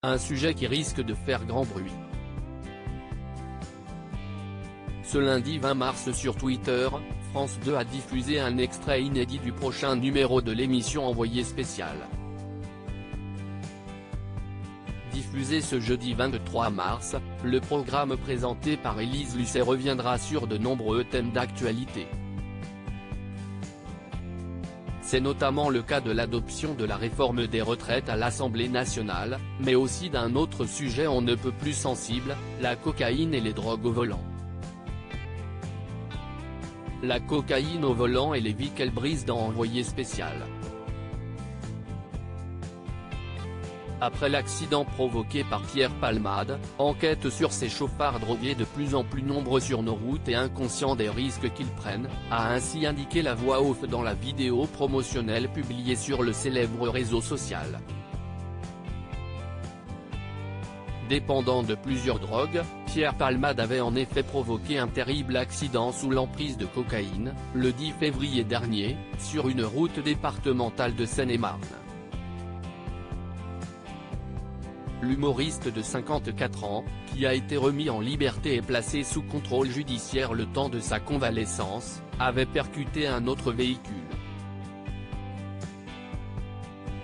Un sujet qui risque de faire grand bruit. Ce lundi 20 mars sur Twitter, France 2 a diffusé un extrait inédit du prochain numéro de l'émission Envoyé spécial. Diffusé ce jeudi 23 mars, le programme présenté par Élise Lucet reviendra sur de nombreux thèmes d'actualité. C'est notamment le cas de l'adoption de la réforme des retraites à l'Assemblée nationale, mais aussi d'un autre sujet on ne peut plus sensible, la cocaïne et les drogues au volant. La cocaïne au volant et les vies qu'elle brise dans Envoyé spécial. Après l'accident provoqué par Pierre Palmade, enquête sur ces chauffards drogués de plus en plus nombreux sur nos routes et inconscients des risques qu'ils prennent, a ainsi indiqué la voix off dans la vidéo promotionnelle publiée sur le célèbre réseau social. Dépendant de plusieurs drogues, Pierre Palmade avait en effet provoqué un terrible accident sous l'emprise de cocaïne, le 10 février dernier, sur une route départementale de Seine-et-Marne. L'humoriste de 54 ans, qui a été remis en liberté et placé sous contrôle judiciaire le temps de sa convalescence, avait percuté un autre véhicule.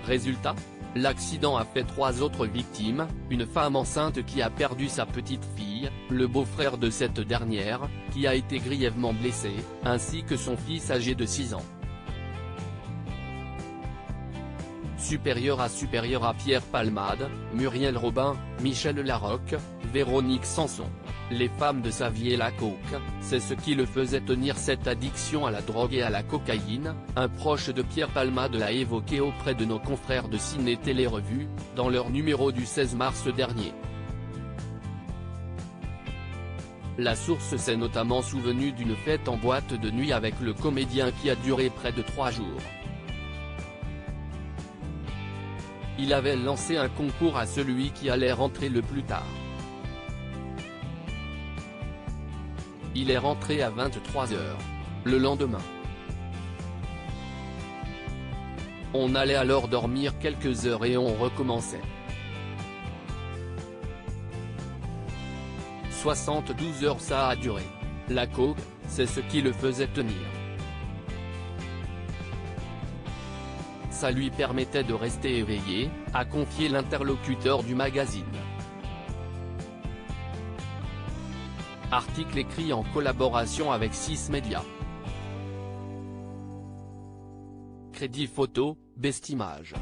Résultat ? L'accident a fait 3 autres victimes, une femme enceinte qui a perdu sa petite fille, le beau-frère de cette dernière, qui a été grièvement blessé, ainsi que son fils âgé de 6 ans. Supérieur à Pierre Palmade, Muriel Robin, Michel Larocque, Véronique Sanson. Les femmes de sa vie et la coke, c'est ce qui le faisait tenir cette addiction à la drogue et à la cocaïne, un proche de Pierre Palmade l'a évoqué auprès de nos confrères de Ciné Télé Revue, dans leur numéro du 16 mars dernier. La source s'est notamment souvenue d'une fête en boîte de nuit avec le comédien qui a duré près de 3 jours. Il avait lancé un concours à celui qui allait rentrer le plus tard. Il est rentré à 23 h. Le lendemain. On allait alors dormir quelques heures et on recommençait. 72 heures ça a duré. La coke, c'est ce qui le faisait tenir. Ça lui permettait de rester éveillé, a confié l'interlocuteur du magazine. Article écrit en collaboration avec 6 médias. Crédit photo, Bestimage.